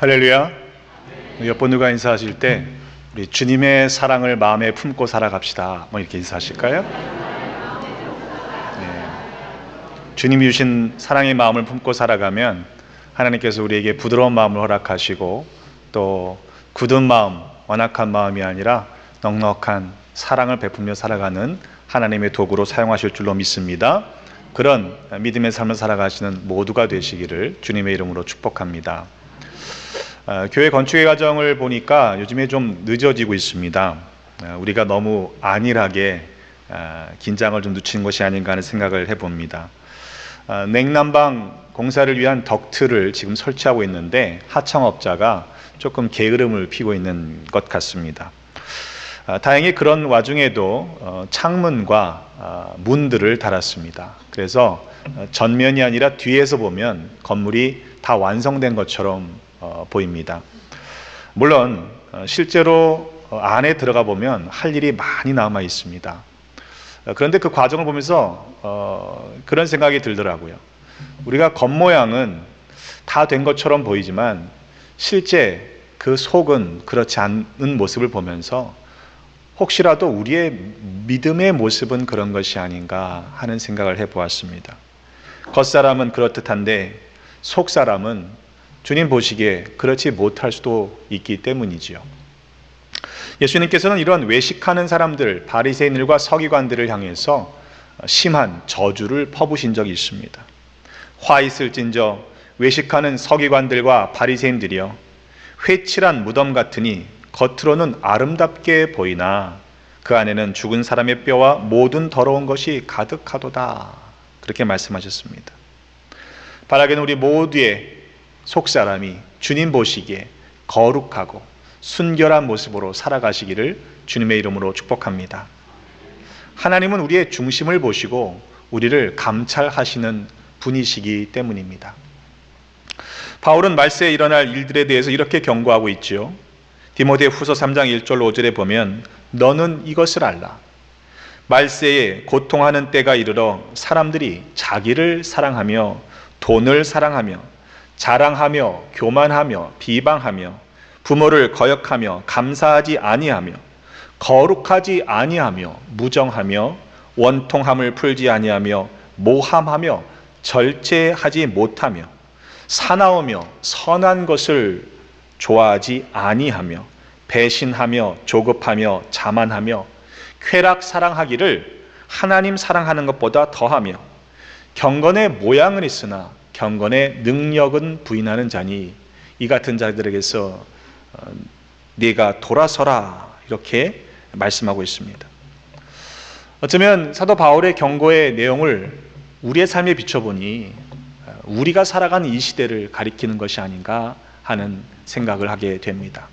할렐루야. 옆분 누가 인사하실 때 우리 주님의 사랑을 마음에 품고 살아갑시다 이렇게 인사하실까요? 네. 주님이 주신 사랑의 마음을 품고 살아가면 하나님께서 우리에게 부드러운 마음을 허락하시고 또 굳은 마음, 완악한 마음이 아니라 넉넉한 사랑을 베풀며 살아가는 하나님의 도구로 사용하실 줄로 믿습니다. 그런 믿음의 삶을 살아가시는 모두가 되시기를 주님의 이름으로 축복합니다. 교회 건축의 과정을 보니까 요즘에 좀 늦어지고 있습니다. 우리가 너무 안일하게 긴장을 좀 늦추는 것이 아닌가 하는 생각을 해봅니다. 냉난방 공사를 위한 덕트를 지금 설치하고 있는데 하청업자가 조금 게으름을 피고 있는 것 같습니다. 다행히 그런 와중에도 창문과 문들을 달았습니다. 그래서 전면이 아니라 뒤에서 보면 건물이 다 완성된 것처럼 보입니다. 물론 실제로 안에 들어가 보면 할 일이 많이 남아 있습니다. 그런데 그 과정을 보면서 그런 생각이 들더라고요. 우리가 겉모양은 다 된 것처럼 보이지만 실제 그 속은 그렇지 않은 모습을 보면서 혹시라도 우리의 믿음의 모습은 그런 것이 아닌가 하는 생각을 해보았습니다. 겉사람은 그렇듯한데 속사람은 주님 보시기에 그렇지 못할 수도 있기 때문이지요. 예수님께서는 이런 외식하는 사람들, 바리새인들과 서기관들을 향해서 심한 저주를 퍼부신 적이 있습니다. 화 있을진저 외식하는 서기관들과 바리새인들이여, 회칠한 무덤 같으니 겉으로는 아름답게 보이나 그 안에는 죽은 사람의 뼈와 모든 더러운 것이 가득하도다. 그렇게 말씀하셨습니다. 바라기는 우리 모두의 속사람이 주님 보시기에 거룩하고 순결한 모습으로 살아가시기를 주님의 이름으로 축복합니다. 하나님은 우리의 중심을 보시고 우리를 감찰하시는 분이시기 때문입니다. 바울은 말세에 일어날 일들에 대해서 이렇게 경고하고 있지요. 디모데후서 3장 1절 5절에 보면 너는 이것을 알라. 말세에 고통하는 때가 이르러 사람들이 자기를 사랑하며 돈을 사랑하며 자랑하며 교만하며 비방하며 부모를 거역하며 감사하지 아니하며 거룩하지 아니하며 무정하며 원통함을 풀지 아니하며 모함하며 절제하지 못하며 사나우며 선한 것을 좋아하지 아니하며 배신하며 조급하며 자만하며 쾌락 사랑하기를 하나님 사랑하는 것보다 더하며 경건의 모양은 있으나 경건의 능력은 부인하는 자니 이 같은 자들에게서 네가 돌아서라 이렇게 말씀하고 있습니다. 어쩌면 사도 바울의 경고의 내용을 우리의 삶에 비춰보니 우리가 살아가는 이 시대를 가리키는 것이 아닌가 하는 생각을 하게 됩니다.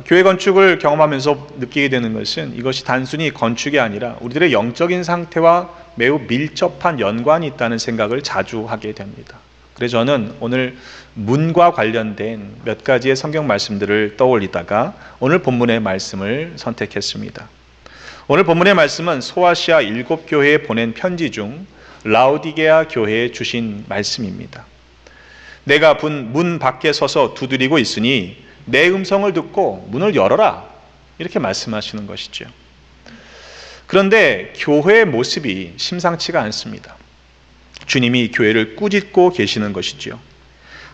교회 건축을 경험하면서 느끼게 되는 것은 이것이 단순히 건축이 아니라 우리들의 영적인 상태와 매우 밀접한 연관이 있다는 생각을 자주 하게 됩니다. 그래서 저는 오늘 문과 관련된 몇 가지의 성경 말씀들을 떠올리다가 오늘 본문의 말씀을 선택했습니다. 오늘 본문의 말씀은 소아시아 7교회에 보낸 편지 중 라오디게아 교회에 주신 말씀입니다. 내가 문 밖에 서서 두드리고 있으니 내 음성을 듣고 문을 열어라 이렇게 말씀하시는 것이죠. 그런데 교회의 모습이 심상치가 않습니다. 주님이 교회를 꾸짖고 계시는 것이죠.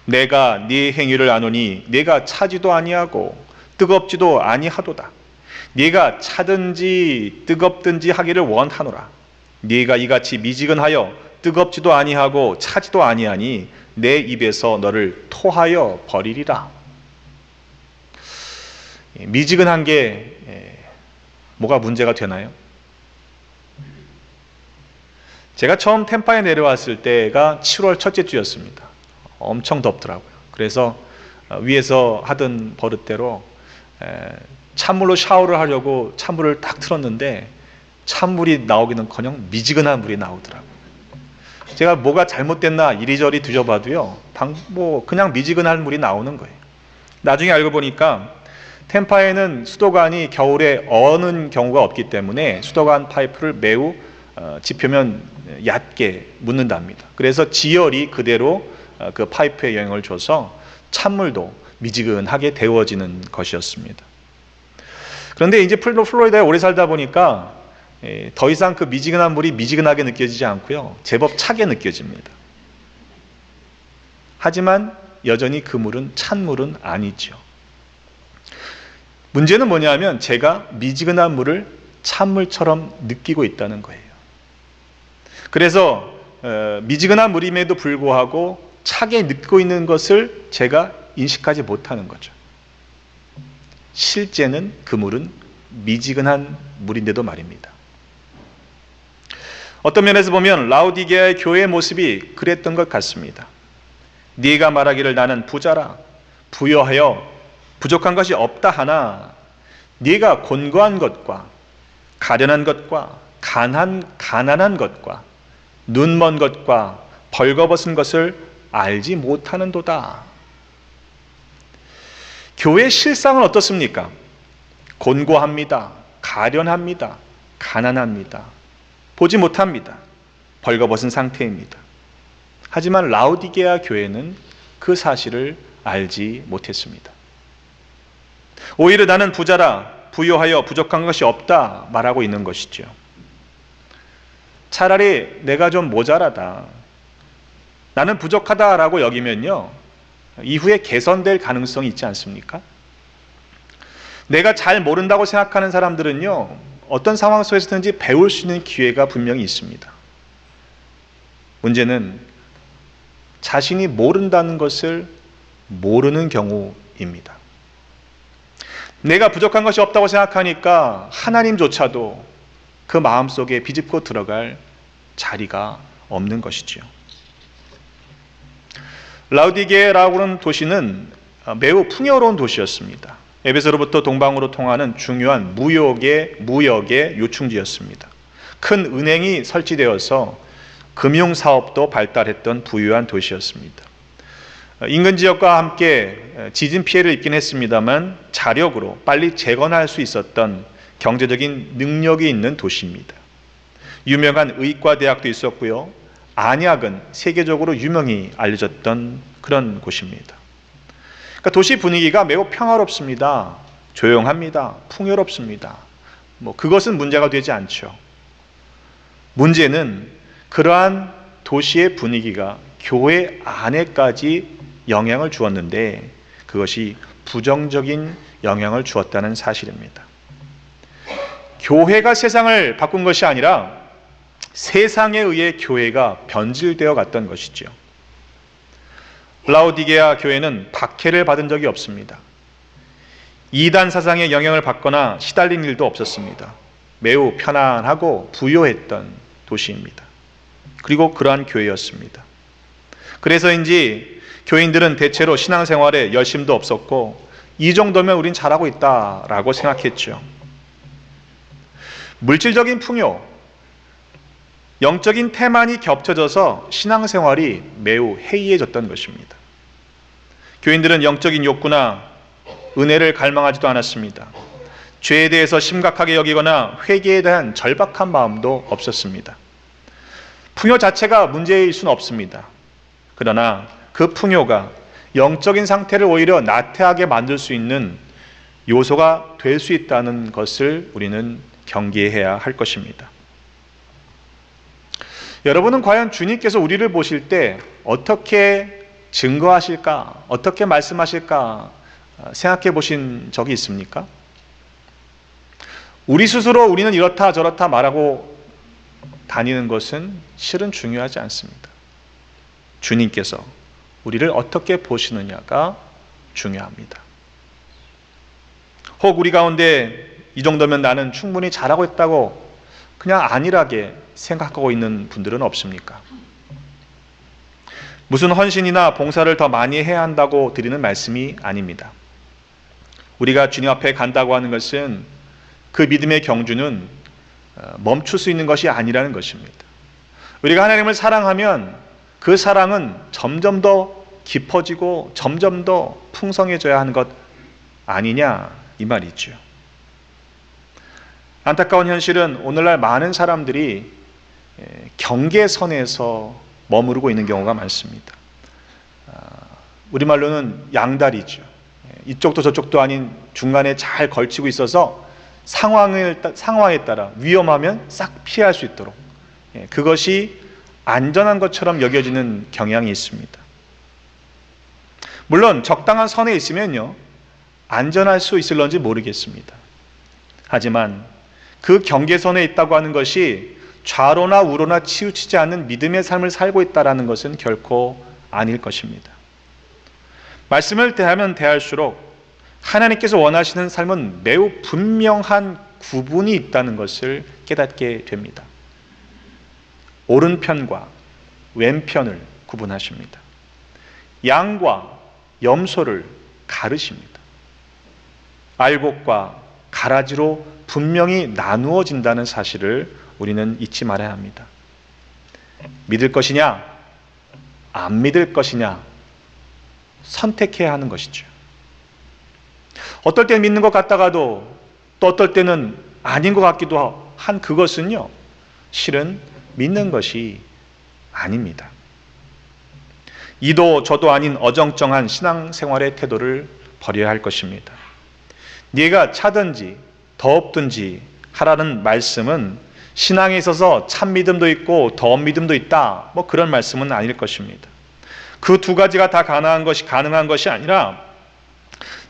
내가 네 행위를 아노니 네가 차지도 아니하고 뜨겁지도 아니하도다. 네가 차든지 뜨겁든지 하기를 원하노라. 네가 이같이 미지근하여 뜨겁지도 아니하고 차지도 아니하니 내 입에서 너를 토하여 버리리라. 미지근한 게 뭐가 문제가 되나요? 제가 처음 템파에 내려왔을 때가 7월 첫째 주였습니다. 엄청 덥더라고요. 그래서 위에서 하던 버릇대로 찬물로 샤워를 하려고 찬물을 딱 틀었는데 찬물이 나오기는커녕 미지근한 물이 나오더라고요. 제가 뭐가 잘못됐나 이리저리 뒤져봐도요, 그냥 미지근한 물이 나오는 거예요. 나중에 알고 보니까 템파에는 수도관이 겨울에 어는 경우가 없기 때문에 수도관 파이프를 매우 지표면 얕게 묻는답니다. 그래서 지열이 그대로 그 파이프에 영향을 줘서 찬물도 미지근하게 데워지는 것이었습니다. 그런데 이제 플로리다에 오래 살다 보니까 더 이상 그 미지근한 물이 미지근하게 느껴지지 않고요, 제법 차게 느껴집니다. 하지만 여전히 그 물은 찬물은 아니죠. 문제는 뭐냐면 제가 미지근한 물을 찬물처럼 느끼고 있다는 거예요. 그래서 미지근한 물임에도 불구하고 차게 느끼고 있는 것을 제가 인식하지 못하는 거죠. 실제는 그 물은 미지근한 물인데도 말입니다. 어떤 면에서 보면 라오디게아의 교회의 모습이 그랬던 것 같습니다. 네가 말하기를 나는 부자라, 부여하여 부족한 것이 없다 하나 네가 곤고한 것과 가련한 것과 가난한 것과 눈먼 것과 벌거벗은 것을 알지 못하는도다. 교회의 실상은 어떻습니까? 곤고합니다. 가련합니다. 가난합니다. 보지 못합니다. 벌거벗은 상태입니다. 하지만 라오디게아 교회는 그 사실을 알지 못했습니다. 오히려 나는 부자라, 부유하여 부족한 것이 없다 말하고 있는 것이죠. 차라리 내가 좀 모자라다, 나는 부족하다라고 여기면요, 이후에 개선될 가능성이 있지 않습니까? 내가 잘 모른다고 생각하는 사람들은요, 어떤 상황 속에서든지 배울 수 있는 기회가 분명히 있습니다. 문제는 자신이 모른다는 것을 모르는 경우입니다. 내가 부족한 것이 없다고 생각하니까 하나님조차도 그 마음속에 비집고 들어갈 자리가 없는 것이지요. 라오디게라고 하는 도시는 매우 풍요로운 도시였습니다. 에베소로부터 동방으로 통하는 중요한 무역의 요충지였습니다. 큰 은행이 설치되어서 금융사업도 발달했던 부유한 도시였습니다. 인근 지역과 함께 지진 피해를 입긴 했습니다만 자력으로 빨리 재건할 수 있었던 경제적인 능력이 있는 도시입니다. 유명한 의과대학도 있었고요, 안약은 세계적으로 유명히 알려졌던 그런 곳입니다. 그러니까 도시 분위기가 매우 평화롭습니다. 조용합니다. 풍요롭습니다. 그것은 문제가 되지 않죠. 문제는 그러한 도시의 분위기가 교회 안에까지 영향을 주었는데 그것이 부정적인 영향을 주었다는 사실입니다. 교회가 세상을 바꾼 것이 아니라 세상에 의해 교회가 변질되어 갔던 것이죠. 라오디게아 교회는 박해를 받은 적이 없습니다. 이단 사상의 영향을 받거나 시달린 일도 없었습니다. 매우 편안하고 부유했던 도시입니다. 그리고 그러한 교회였습니다. 그래서인지 교인들은 대체로 신앙생활에 열심도 없었고 이 정도면 우린 잘하고 있다라고 생각했죠. 물질적인 풍요, 영적인 태만이 겹쳐져서 신앙생활이 매우 해이해졌던 것입니다. 교인들은 영적인 욕구나 은혜를 갈망하지도 않았습니다. 죄에 대해서 심각하게 여기거나 회개에 대한 절박한 마음도 없었습니다. 풍요 자체가 문제일 수는 없습니다. 그러나 그 풍요가 영적인 상태를 오히려 나태하게 만들 수 있는 요소가 될 수 있다는 것을 우리는 경계해야 할 것입니다. 여러분은 과연 주님께서 우리를 보실 때 어떻게 증거하실까, 어떻게 말씀하실까 생각해 보신 적이 있습니까? 우리 스스로 우리는 이렇다 저렇다 말하고 다니는 것은 실은 중요하지 않습니다. 주님께서 우리를 어떻게 보시느냐가 중요합니다. 혹 우리 가운데 이 정도면 나는 충분히 잘하고 있다고 그냥 안일하게 생각하고 있는 분들은 없습니까? 무슨 헌신이나 봉사를 더 많이 해야 한다고 드리는 말씀이 아닙니다. 우리가 주님 앞에 간다고 하는 것은 그 믿음의 경주는 멈출 수 있는 것이 아니라는 것입니다. 우리가 하나님을 사랑하면 그 사랑은 점점 더 깊어지고 점점 더 풍성해져야 하는 것 아니냐 이 말이죠. 안타까운 현실은 오늘날 많은 사람들이 경계선에서 머무르고 있는 경우가 많습니다. 우리말로는 양다리죠. 이쪽도 저쪽도 아닌 중간에 잘 걸치고 있어서 상황에 따라 위험하면 싹 피할 수 있도록 그것이 안전한 것처럼 여겨지는 경향이 있습니다. 물론 적당한 선에 있으면요, 안전할 수 있을런지 모르겠습니다. 하지만 그 경계선에 있다고 하는 것이 좌로나 우로나 치우치지 않는 믿음의 삶을 살고 있다는 것은 결코 아닐 것입니다. 말씀을 대하면 대할수록 하나님께서 원하시는 삶은 매우 분명한 구분이 있다는 것을 깨닫게 됩니다. 오른편과 왼편을 구분하십니다. 양과 염소를 가르십니다. 알곡과 가라지로 분명히 나누어진다는 사실을 우리는 잊지 말아야 합니다. 믿을 것이냐, 안 믿을 것이냐, 선택해야 하는 것이죠. 어떨 때는 믿는 것 같다가도 또 어떨 때는 아닌 것 같기도 한 그것은요, 실은 믿는 것이 아닙니다. 이도 저도 아닌 어정쩡한 신앙생활의 태도를 버려야 할 것입니다. 네가 차든지 더없든지 하라는 말씀은 신앙에 있어서 참 믿음도 있고 더없 믿음도 있다, 그런 말씀은 아닐 것입니다. 그 두 가지가 다 가능한 것이 아니라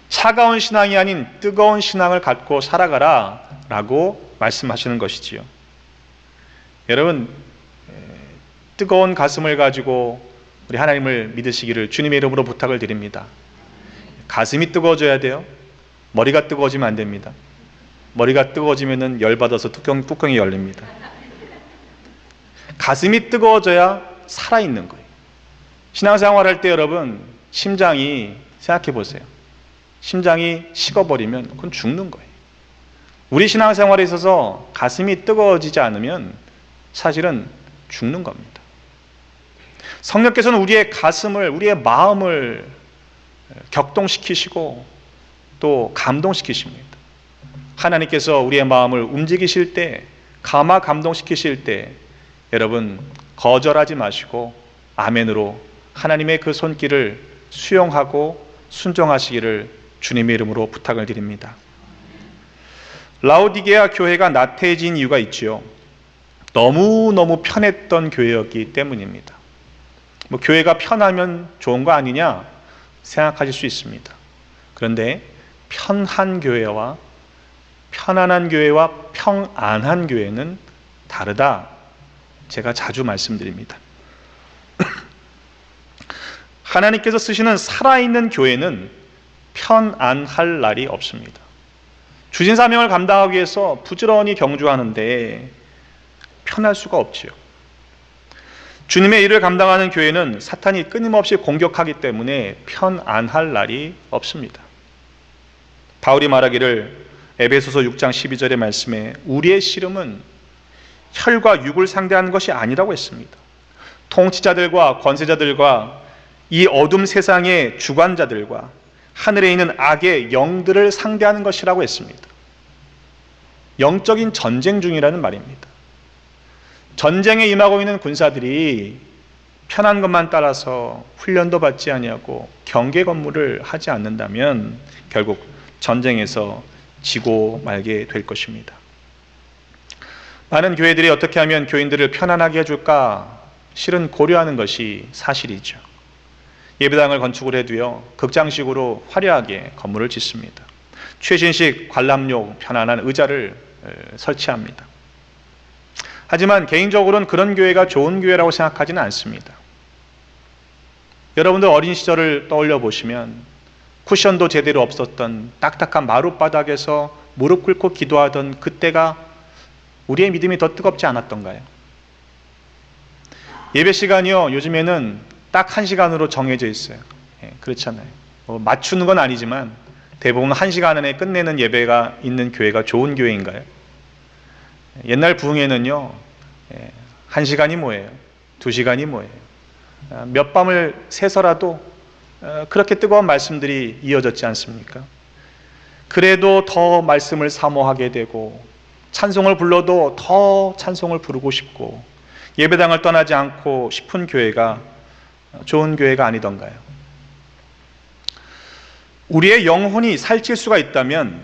차가운 신앙이 아닌 뜨거운 신앙을 갖고 살아가라 라고 말씀하시는 것이지요. 여러분, 뜨거운 가슴을 가지고 우리 하나님을 믿으시기를 주님의 이름으로 부탁을 드립니다. 가슴이 뜨거워져야 돼요. 머리가 뜨거워지면 안 됩니다. 머리가 뜨거워지면 열받아서 뚜껑이 열립니다. 가슴이 뜨거워져야 살아있는 거예요. 신앙생활 할 때 여러분, 심장이, 생각해 보세요. 심장이 식어버리면 그건 죽는 거예요. 우리 신앙생활에 있어서 가슴이 뜨거워지지 않으면 사실은 죽는 겁니다. 성령께서는 우리의 가슴을, 우리의 마음을 격동시키시고 또 감동시키십니다. 하나님께서 우리의 마음을 움직이실 때, 감동시키실 때 여러분 거절하지 마시고 아멘으로 하나님의 그 손길을 수용하고 순종하시기를 주님의 이름으로 부탁을 드립니다. 라오디게아 교회가 나태해진 이유가 있지요. 너무너무 편했던 교회였기 때문입니다. 교회가 편하면 좋은 거 아니냐 생각하실 수 있습니다. 그런데 편한 교회와 편안한 교회와 평안한 교회는 다르다, 제가 자주 말씀드립니다. 하나님께서 쓰시는 살아있는 교회는 편안할 날이 없습니다. 주신 사명을 감당하기 위해서 부지런히 경주하는데 편할 수가 없지요. 주님의 일을 감당하는 교회는 사탄이 끊임없이 공격하기 때문에 편안할 날이 없습니다. 바울이 말하기를 에베소서 6장 12절의 말씀에 우리의 씨름은 혈과 육을 상대하는 것이 아니라고 했습니다. 통치자들과 권세자들과 이 어둠 세상의 주관자들과 하늘에 있는 악의 영들을 상대하는 것이라고 했습니다. 영적인 전쟁 중이라는 말입니다. 전쟁에 임하고 있는 군사들이 편한 것만 따라서 훈련도 받지 아니하고 경계 근무를 하지 않는다면 결국 전쟁에서 지고 말게 될 것입니다. 많은 교회들이 어떻게 하면 교인들을 편안하게 해줄까 실은 고려하는 것이 사실이죠. 예배당을 건축을 해도요, 극장식으로 화려하게 건물을 짓습니다. 최신식 관람용 편안한 의자를 설치합니다. 하지만 개인적으로는 그런 교회가 좋은 교회라고 생각하지는 않습니다. 여러분들 어린 시절을 떠올려 보시면 쿠션도 제대로 없었던 딱딱한 마룻바닥에서 무릎 꿇고 기도하던 그때가 우리의 믿음이 더 뜨겁지 않았던가요? 예배 시간이요, 요즘에는 딱 1시간으로 정해져 있어요. 그렇잖아요. 맞추는 건 아니지만 대부분 1시간 안에 끝내는 예배가 있는 교회가 좋은 교회인가요? 옛날 부흥회는요, 1시간이 뭐예요? 2시간이 뭐예요? 몇 밤을 새서라도 그렇게 뜨거운 말씀들이 이어졌지 않습니까? 그래도 더 말씀을 사모하게 되고 찬송을 불러도 더 찬송을 부르고 싶고 예배당을 떠나지 않고 싶은 교회가 좋은 교회가 아니던가요? 우리의 영혼이 살찔 수가 있다면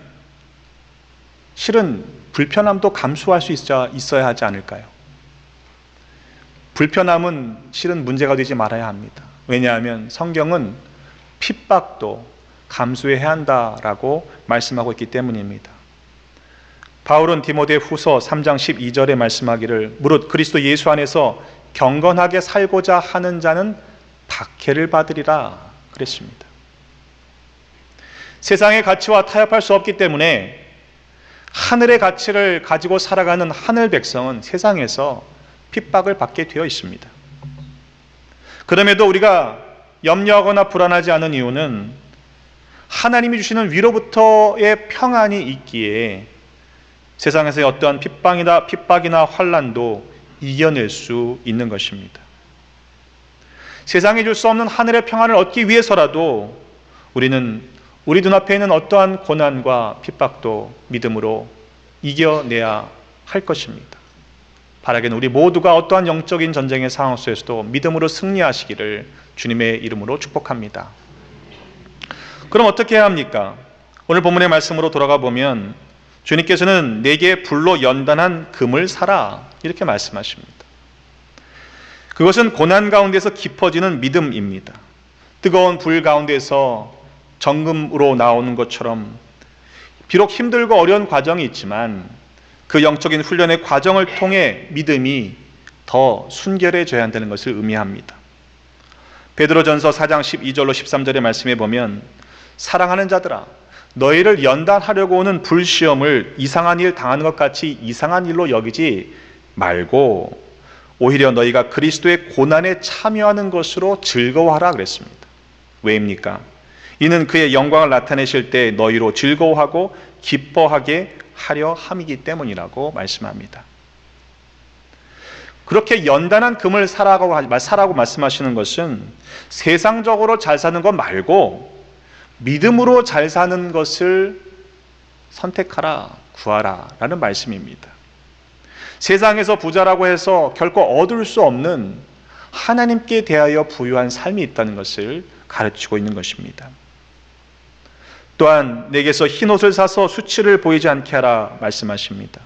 실은 불편함도 감수할 수 있어야 하지 않을까요? 불편함은 실은 문제가 되지 말아야 합니다. 왜냐하면 성경은 핍박도 감수해야 한다라고 말씀하고 있기 때문입니다. 바울은 디모데 후서 3장 12절에 말씀하기를 무릇 그리스도 예수 안에서 경건하게 살고자 하는 자는 박해를 받으리라 그랬습니다. 세상의 가치와 타협할 수 없기 때문에 하늘의 가치를 가지고 살아가는 하늘 백성은 세상에서 핍박을 받게 되어 있습니다. 그럼에도 우리가 염려하거나 불안하지 않은 이유는 하나님이 주시는 위로부터의 평안이 있기에 세상에서의 어떠한 핍박이나 환난도 이겨낼 수 있는 것입니다. 세상이 줄 수 없는 하늘의 평안을 얻기 위해서라도 우리는 우리 눈앞에 있는 어떠한 고난과 핍박도 믿음으로 이겨내야 할 것입니다. 바라기는 우리 모두가 어떠한 영적인 전쟁의 상황 속에서도 믿음으로 승리하시기를 주님의 이름으로 축복합니다. 그럼 어떻게 해야 합니까? 오늘 본문의 말씀으로 돌아가 보면 주님께서는 내게 불로 연단한 금을 사라 이렇게 말씀하십니다. 그것은 고난 가운데서 깊어지는 믿음입니다. 뜨거운 불 가운데서 정금으로 나오는 것처럼 비록 힘들고 어려운 과정이 있지만 그 영적인 훈련의 과정을 통해 믿음이 더 순결해져야 한다는 것을 의미합니다. 베드로전서 4장 12절로 13절의 말씀에 보면 사랑하는 자들아 너희를 연단하려고 오는 불시험을 이상한 일 당하는 것 같이 이상한 일로 여기지 말고 오히려 너희가 그리스도의 고난에 참여하는 것으로 즐거워하라 그랬습니다. 왜입니까? 이는 그의 영광을 나타내실 때 너희로 즐거워하고 기뻐하게 하려 함이기 때문이라고 말씀합니다. 그렇게 연단한 금을 사라고 말씀하시는 것은 세상적으로 잘 사는 것 말고 믿음으로 잘 사는 것을 선택하라, 구하라 라는 말씀입니다. 세상에서 부자라고 해서 결코 얻을 수 없는 하나님께 대하여 부유한 삶이 있다는 것을 가르치고 있는 것입니다. 또한 내게서 흰옷을 사서 수치를 보이지 않게 하라 말씀하십니다.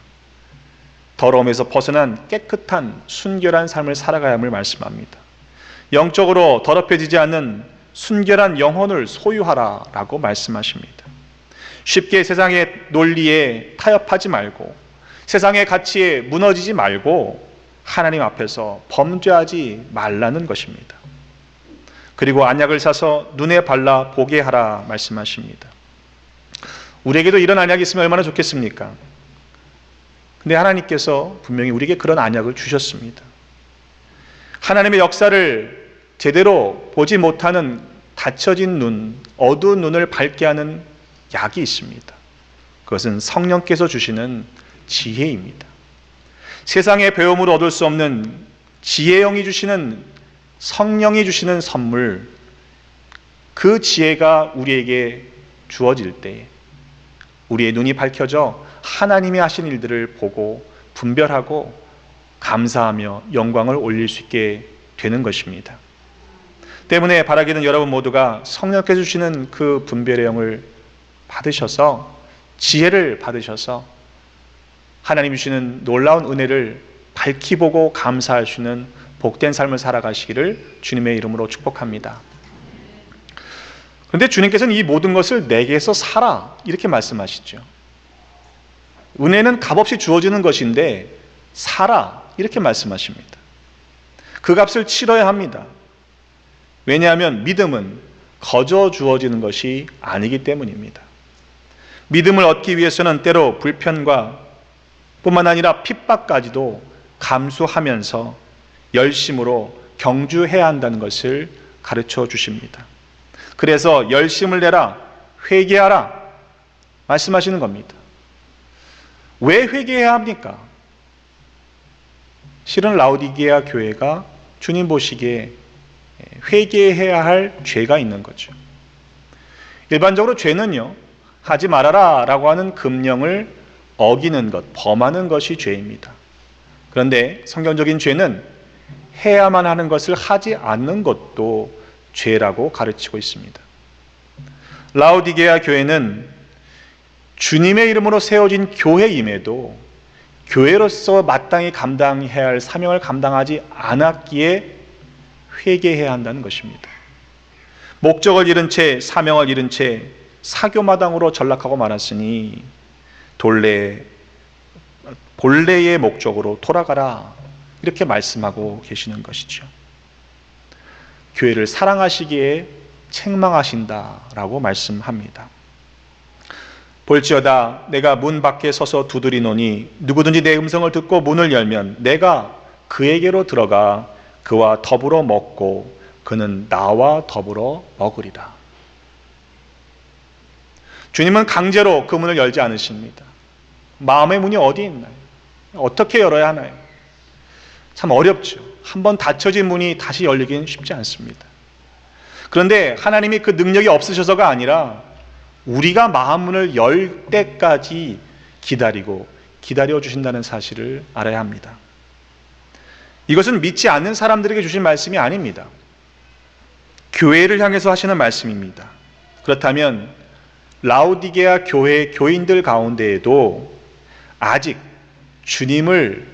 더러움에서 벗어난 깨끗한 순결한 삶을 살아가야 함을 말씀합니다. 영적으로 더럽혀지지 않는 순결한 영혼을 소유하라 라고 말씀하십니다. 쉽게 세상의 논리에 타협하지 말고 세상의 가치에 무너지지 말고 하나님 앞에서 범죄하지 말라는 것입니다. 그리고 안약을 사서 눈에 발라 보게 하라 말씀하십니다. 우리에게도 이런 안약이 있으면 얼마나 좋겠습니까? 근데 하나님께서 분명히 우리에게 그런 안약을 주셨습니다. 하나님의 역사를 제대로 보지 못하는 닫혀진 눈, 어두운 눈을 밝게 하는 약이 있습니다. 그것은 성령께서 주시는 지혜입니다. 세상의 배움으로 얻을 수 없는 지혜영이 주시는 성령이 주시는 선물, 그 지혜가 우리에게 주어질 때 우리의 눈이 밝혀져 하나님이 하신 일들을 보고 분별하고 감사하며 영광을 올릴 수 있게 되는 것입니다. 때문에 바라기는 여러분 모두가 성령께서 주시는 그 분별의 영을 받으셔서 지혜를 받으셔서 하나님이 주시는 놀라운 은혜를 밝히 보고 감사할 수 있는 복된 삶을 살아가시기를 주님의 이름으로 축복합니다. 그런데 주님께서는 이 모든 것을 내게서 사라 이렇게 말씀하시죠. 은혜는 값없이 주어지는 것인데 사라 이렇게 말씀하십니다. 그 값을 치러야 합니다. 왜냐하면 믿음은 거저 주어지는 것이 아니기 때문입니다. 믿음을 얻기 위해서는 때로 불편과 뿐만 아니라 핍박까지도 감수하면서 열심으로 경주해야 한다는 것을 가르쳐 주십니다. 그래서 열심을 내라, 회개하라 말씀하시는 겁니다. 왜 회개해야 합니까? 실은 라오디게아 교회가 주님 보시기에 회개해야 할 죄가 있는 거죠. 일반적으로 죄는요, 하지 말아라 라고 하는 금령을 어기는 것, 범하는 것이 죄입니다. 그런데 성경적인 죄는 해야만 하는 것을 하지 않는 것도 죄라고 가르치고 있습니다. 라오디게아 교회는 주님의 이름으로 세워진 교회임에도 교회로서 마땅히 감당해야 할 사명을 감당하지 않았기에 회개해야 한다는 것입니다. 목적을 잃은 채 사명을 잃은 채 사교마당으로 전락하고 말았으니 본래의 목적으로 돌아가라, 이렇게 말씀하고 계시는 것이죠. 교회를 사랑하시기에 책망하신다라고 말씀합니다. 볼지어다 내가 문 밖에 서서 두드리노니 누구든지 내 음성을 듣고 문을 열면 내가 그에게로 들어가 그와 더불어 먹고 그는 나와 더불어 먹으리라. 주님은 강제로 그 문을 열지 않으십니다. 마음의 문이 어디 있나요? 어떻게 열어야 하나요? 참 어렵죠. 한번 닫혀진 문이 다시 열리기는 쉽지 않습니다. 그런데 하나님이 그 능력이 없으셔서가 아니라 우리가 마음문을 열 때까지 기다려 주신다는 사실을 알아야 합니다. 이것은 믿지 않는 사람들에게 주신 말씀이 아닙니다. 교회를 향해서 하시는 말씀입니다. 그렇다면 라오디게아 교회 교인들 가운데에도 아직 주님을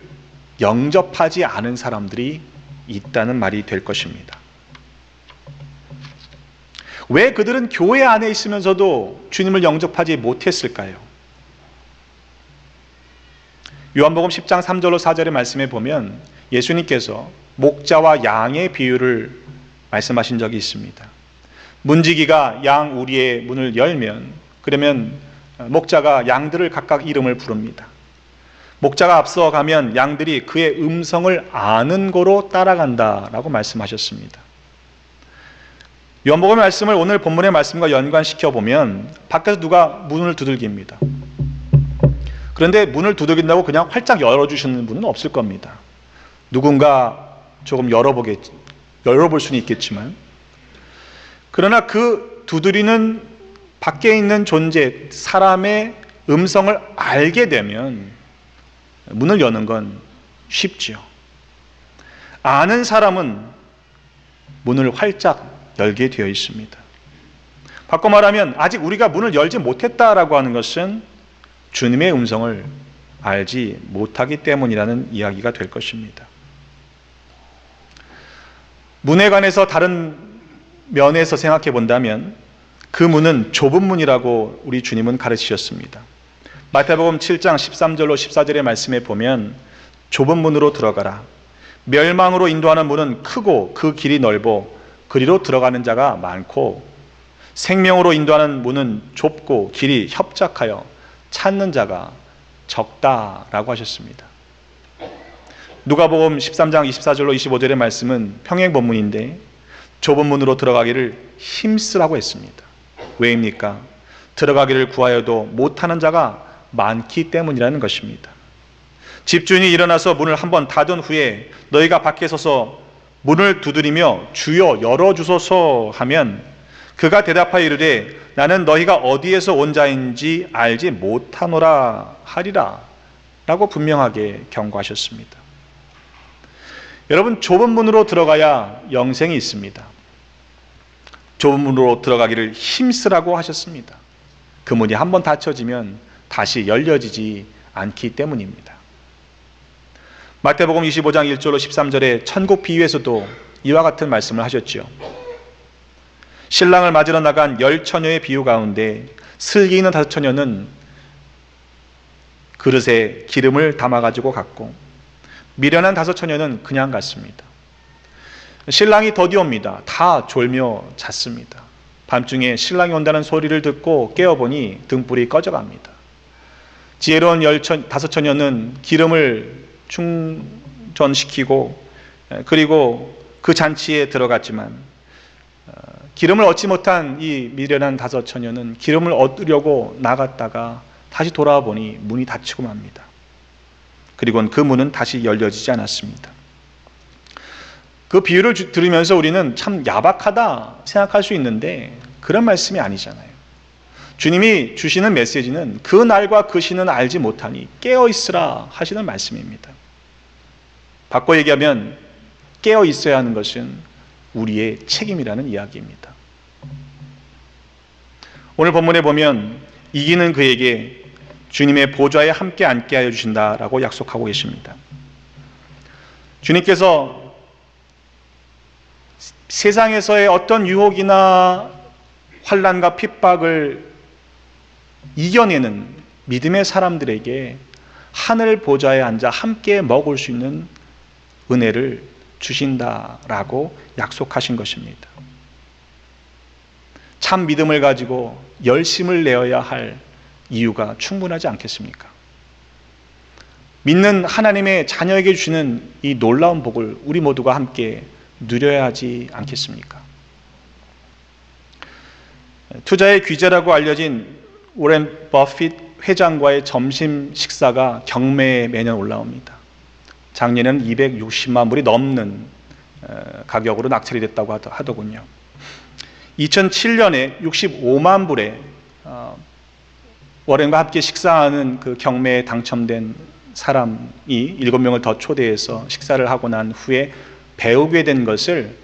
영접하지 않은 사람들이 있다는 말이 될 것입니다. 왜 그들은 교회 안에 있으면서도 주님을 영접하지 못했을까요? 요한복음 10장 3절로 4절의 말씀에 보면 예수님께서 목자와 양의 비유를 말씀하신 적이 있습니다. 문지기가 양 우리의 문을 열면, 그러면 목자가 양들을 각각 이름을 부릅니다. 목자가 앞서가면 양들이 그의 음성을 아는 거로 따라간다라고 말씀하셨습니다. 요한복음의 말씀을 오늘 본문의 말씀과 연관시켜 보면 밖에서 누가 문을 두들깁니다. 그런데 문을 두들긴다고 그냥 활짝 열어주시는 분은 없을 겁니다. 누군가 조금 열어볼 수는 있겠지만, 그러나 그 두드리는 밖에 있는 존재, 사람의 음성을 알게 되면 문을 여는 건 쉽죠. 아는 사람은 문을 활짝 열게 되어 있습니다. 바꿔 말하면 아직 우리가 문을 열지 못했다라고 하는 것은 주님의 음성을 알지 못하기 때문이라는 이야기가 될 것입니다. 문에 관해서 다른 면에서 생각해 본다면 그 문은 좁은 문이라고 우리 주님은 가르치셨습니다. 마태복음 7장 13절로 14절의 말씀에 보면 좁은 문으로 들어가라. 멸망으로 인도하는 문은 크고 그 길이 넓어 그리로 들어가는 자가 많고 생명으로 인도하는 문은 좁고 길이 협착하여 찾는 자가 적다라고 하셨습니다. 누가복음 13장 24절로 25절의 말씀은 평행 본문인데 좁은 문으로 들어가기를 힘쓰라고 했습니다. 왜입니까? 들어가기를 구하여도 못하는 자가 많기 때문이라는 것입니다. 집주인이 일어나서 문을 한번 닫은 후에 너희가 밖에 서서 문을 두드리며 주여 열어주소서 하면 그가 대답하여 이르되 나는 너희가 어디에서 온 자인지 알지 못하노라 하리라 라고 분명하게 경고하셨습니다. 여러분, 좁은 문으로 들어가야 영생이 있습니다. 좁은 문으로 들어가기를 힘쓰라고 하셨습니다. 그 문이 한번 닫혀지면 다시 열려지지 않기 때문입니다. 마태복음 25장 1절로 13절의 천국 비유에서도 이와 같은 말씀을 하셨죠. 신랑을 맞으러 나간 10처녀의 비유 가운데 슬기 있는 5처녀는 그릇에 기름을 담아가지고 갔고 미련한 5처녀는 그냥 갔습니다. 신랑이 더디 옵니다. 다 졸며 잤습니다. 밤중에 신랑이 온다는 소리를 듣고 깨어보니 등불이 꺼져갑니다. 지혜로운 5처녀는 기름을 충전시키고 그리고 그 잔치에 들어갔지만 기름을 얻지 못한 이 미련한 5처녀는 기름을 얻으려고 나갔다가 다시 돌아와 보니 문이 닫히고 맙니다. 그리고는 그 문은 다시 열려지지 않았습니다. 그 비유를 들으면서 우리는 참 야박하다 생각할 수 있는데 그런 말씀이 아니잖아요. 주님이 주시는 메시지는 그 날과 그 시는 알지 못하니 깨어 있으라 하시는 말씀입니다. 바꿔 얘기하면 깨어 있어야 하는 것은 우리의 책임이라는 이야기입니다. 오늘 본문에 보면 이기는 그에게 주님의 보좌에 함께 앉게 하여 주신다라고 약속하고 계십니다. 주님께서 세상에서의 어떤 유혹이나 환난과 핍박을 이겨내는 믿음의 사람들에게 하늘 보좌에 앉아 함께 먹을 수 있는 은혜를 주신다라고 약속하신 것입니다. 참 믿음을 가지고 열심을 내어야 할 이유가 충분하지 않겠습니까? 믿는 하나님의 자녀에게 주시는 이 놀라운 복을 우리 모두가 함께 누려야 하지 않겠습니까? 투자의 귀재라고 알려진 오렌 버핏 회장과의 점심 식사가 경매에 매년 올라옵니다. 작년에는 260만 불이 넘는 가격으로 낙찰이 됐다고 하더군요. 2007년에 65만 불에 워렌과 함께 식사하는 그 경매에 당첨된 사람이 7명을 더 초대해서 식사를 하고 난 후에 배우게 된 것을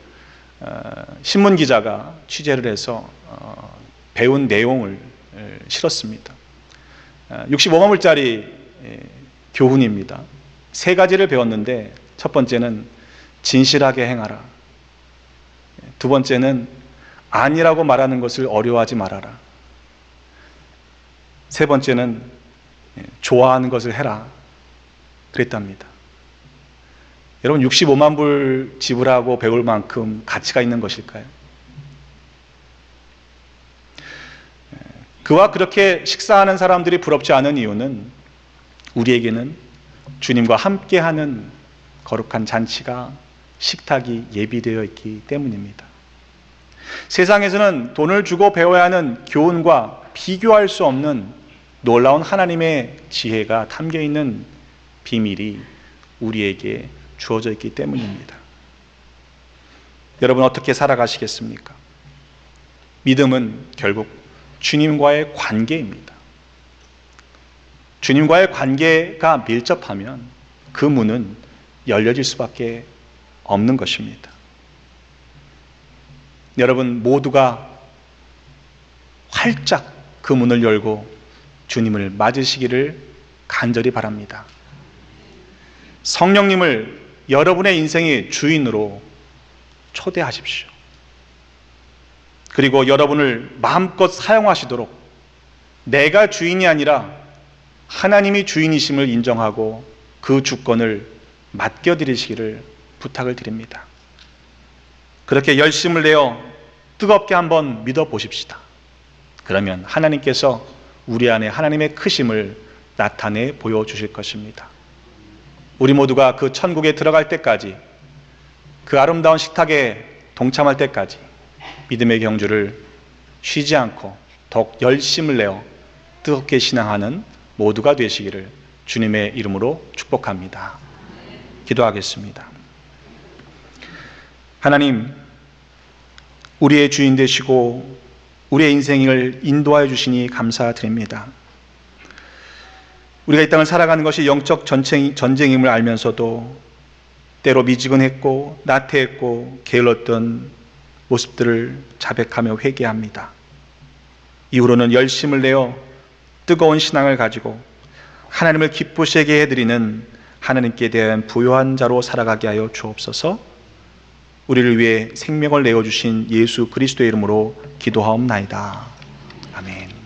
신문기자가 취재를 해서 배운 내용을 실었습니다. 65만 불짜리 교훈입니다. 3가지를 배웠는데, 첫 번째는 진실하게 행하라. 두 번째는 아니라고 말하는 것을 어려워하지 말아라. 세 번째는 좋아하는 것을 해라. 그랬답니다. 여러분, 65만 불 지불하고 배울 만큼 가치가 있는 것일까요? 그와 그렇게 식사하는 사람들이 부럽지 않은 이유는 우리에게는 주님과 함께하는 거룩한 잔치가, 식탁이 예비되어 있기 때문입니다. 세상에서는 돈을 주고 배워야 하는 교훈과 비교할 수 없는 놀라운 하나님의 지혜가 담겨있는 비밀이 우리에게 주어져 있기 때문입니다. 여러분, 어떻게 살아가시겠습니까? 믿음은 결국 주님과의 관계입니다. 주님과의 관계가 밀접하면 그 문은 열려질 수밖에 없는 것입니다. 여러분 모두가 활짝 그 문을 열고 주님을 맞으시기를 간절히 바랍니다. 성령님을 여러분의 인생의 주인으로 초대하십시오. 그리고 여러분을 마음껏 사용하시도록 내가 주인이 아니라 하나님이 주인이심을 인정하고 그 주권을 맡겨드리시기를 부탁을 드립니다. 그렇게 열심을 내어 뜨겁게 한번 믿어보십시다. 그러면 하나님께서 우리 안에 하나님의 크심을 나타내 보여주실 것입니다. 우리 모두가 그 천국에 들어갈 때까지, 그 아름다운 식탁에 동참할 때까지 믿음의 경주를 쉬지 않고 더욱 열심을 내어 뜨겁게 신앙하는 모두가 되시기를 주님의 이름으로 축복합니다. 기도하겠습니다. 하나님, 우리의 주인 되시고 우리의 인생을 인도하여 주시니 감사드립니다. 우리가 이 땅을 살아가는 것이 영적 전쟁임을 알면서도 때로 미지근했고 나태했고 게을렀던 모습들을 자백하며 회개합니다. 이후로는 열심을 내어 뜨거운 신앙을 가지고 하나님을 기쁘시게 해드리는 하나님께 대한 부요한 자로 살아가게 하여 주옵소서. 우리를 위해 생명을 내어주신 예수 그리스도의 이름으로 기도하옵나이다. 아멘.